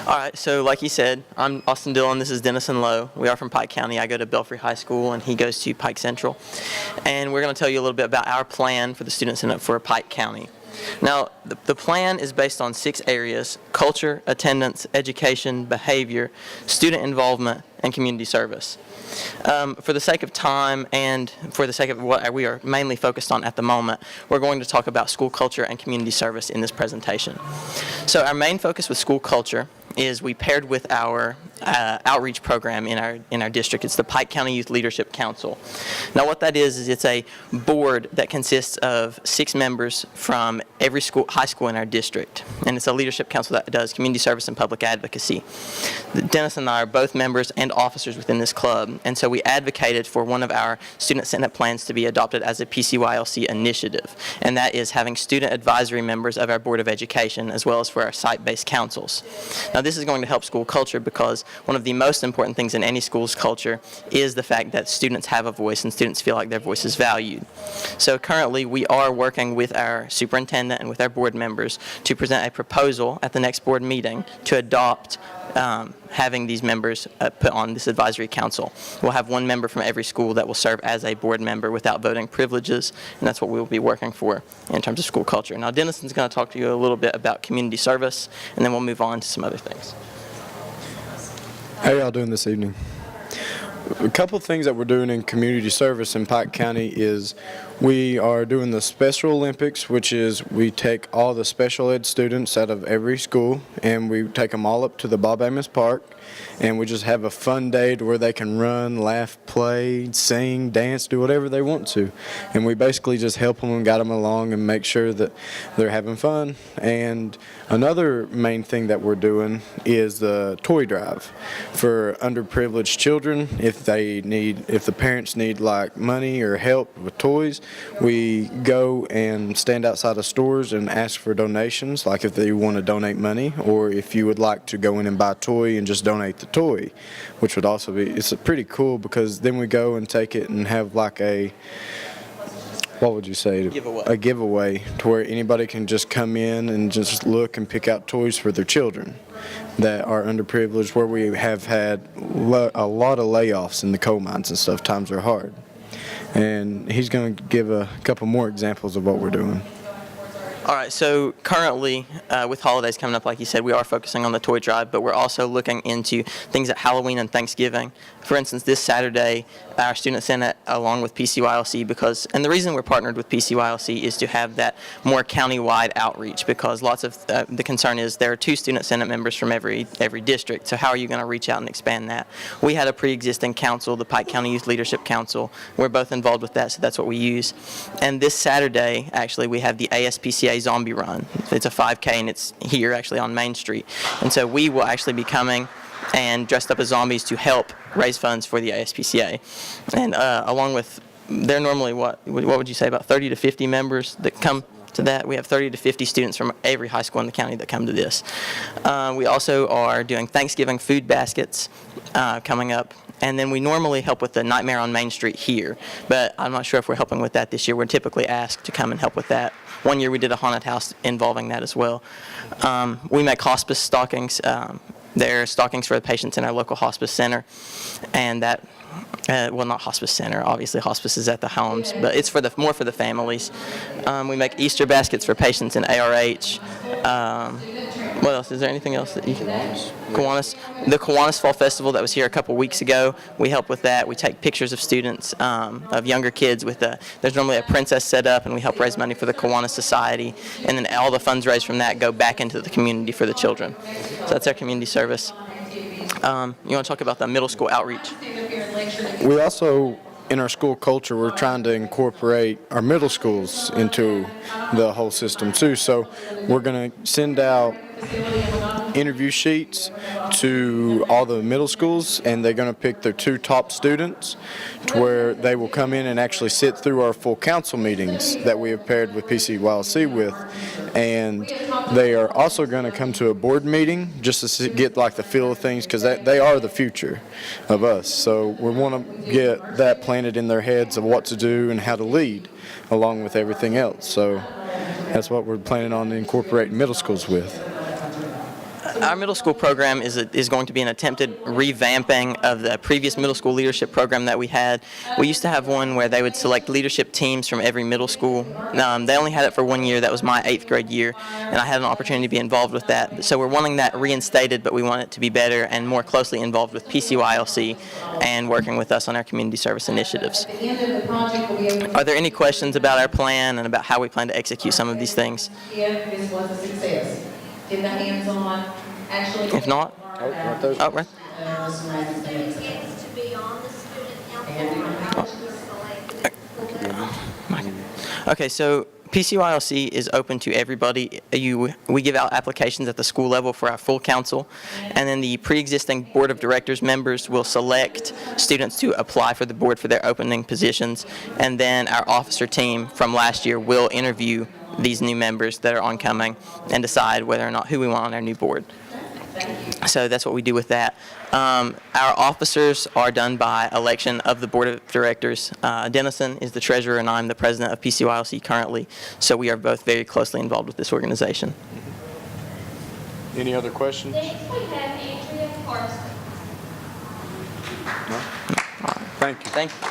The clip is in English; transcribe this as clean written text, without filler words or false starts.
All right, so like you said, I'm Austin Dillon. This is Dennison Lowe. We are from Pike County. I go to Belfry High School, and he goes to Pike Central. And we're going to tell you a little bit about our plan for the Student Senate for Pike County. Now, the plan is based on 6 areas: culture, attendance, education, behavior, student involvement, and community service. For the sake of time and for the sake of what we are mainly focused on at the moment, we're going to talk about school culture and community service in this presentation. So our main focus with school culture is we paired with our outreach program in our district. It's the Pike County Youth Leadership Council. Now what that is it's a board that consists of 6 members from every high school in our district. And it's a leadership council that does community service and public advocacy. Dennison and I are both members and officers within this club. And so we advocated for one of our Student Senate plans to be adopted as a PCYLC initiative. And that is having student advisory members of our Board of Education as well as for our site-based councils. Now this is going to help school culture because one of the most important things in any school's culture is the fact that students have a voice and students feel like their voice is valued. So currently we are working with our superintendent and with our board members to present a proposal at the next board meeting to adopt having these members put on this advisory council. We'll have one member from every school that will serve as a board member without voting privileges, and that's what we'll be working for in terms of school culture. Now Dennison's going to talk to you a little bit about community service, and then we'll move on to some other things. How y'all doing this evening? A couple things that we're doing in community service in Pike County is we are doing the Special Olympics, which is we take all the special ed students out of every school and we take them all up to the Bob Amos Park, and we just have a fun day to where they can run, laugh, play, sing, dance, do whatever they want to. And we basically just help them and guide them along and make sure that they're having fun. And another main thing that we're doing is the toy drive for underprivileged children. If the parents need like money or help with toys, we go and stand outside of stores and ask for donations, like if they want to donate money, or if you would like to go in and buy a toy and just donate the toy, which would also be, it's pretty cool because then we go and take it and have like a, what would you say? A giveaway to where anybody can just come in and just look and pick out toys for their children that are underprivileged, where we have had a lot of layoffs in the coal mines and stuff. Times are hard. And he's going to give a couple more examples of what we're doing. All right, so currently, with holidays coming up, like you said, we are focusing on the toy drive, but we're also looking into things at Halloween and Thanksgiving. For instance, this Saturday, our Student Senate, along with PCYLC, and the reason we're partnered with PCYLC is to have that more county-wide outreach, because lots of the concern is there are 2 Student Senate members from every district, so how are you going to reach out and expand that? We had a pre-existing council, the Pike County Youth Leadership Council. We're both involved with that, so that's what we use. And this Saturday, actually, we have the ASPCA Zombie Run. It's a 5K, and it's here, actually, on Main Street. And so we will actually be coming and dressed up as zombies to help raise funds for the ASPCA. And along with, they're normally, what would you say, about 30 to 50 members that come to that. We have 30 to 50 students from every high school in the county that come to this. We also are doing Thanksgiving food baskets coming up. And then we normally help with the Nightmare on Main Street here, but I'm not sure if we're helping with that this year. We're typically asked to come and help with that. One year we did a haunted house involving that as well. We make hospice stockings. They're stockings for the patients in our local hospice center, and that, well, not hospice center, obviously hospice is at the homes, but it's for more for the families. We make Easter baskets for patients in ARH. What else? Is there anything else that you can? Kiwanis. The Kiwanis Fall Festival that was here a couple weeks ago, we help with that. We take pictures of students, of younger kids with there's normally a princess set up, and we help raise money for the Kiwanis Society, and then all the funds raised from that go back into the community for the children. So that's our community service. You want to talk about the middle school outreach? We also, in our school culture, we're trying to incorporate our middle schools into the whole system too. So we're going to send out interview sheets to all the middle schools, and they're going to pick their 2 top students to where they will come in and actually sit through our full council meetings that we have paired with PCYLC with, and they are also going to come to a board meeting just to get like the feel of things, because they are the future of us. So we want to get that planted in their heads of what to do and how to lead along with everything else. So that's what we're planning on incorporating middle schools with. Our middle school program is going to be an attempted revamping of the previous middle school leadership program that we had. We used to have one where they would select leadership teams from every middle school. They only had it for 1 year. That was my 8th grade year, and I had an opportunity to be involved with that. So we're wanting that reinstated, but we want it to be better and more closely involved with PCYLC and working with us on our community service initiatives. Are there any questions about our plan and about how we plan to execute some of these things? If this was a success, did the hands-on actually? If not, Right there. oh, right. Students to be on the student council. Okay, so PCYLC is open to everybody. We give out applications at the school level for our full council, and then the pre-existing board of directors members will select students to apply for the board for their opening positions, and then our officer team from last year will interview these new members that are oncoming and decide whether or not who we want on our new board. So that's what we do with that. Our officers are done by election of the board of directors. Dennison is the treasurer, and I'm the president of PCYLC currently. So we are both very closely involved with this organization. Any other questions? Next we have Andrea Carson. No? Thank you. Thank you.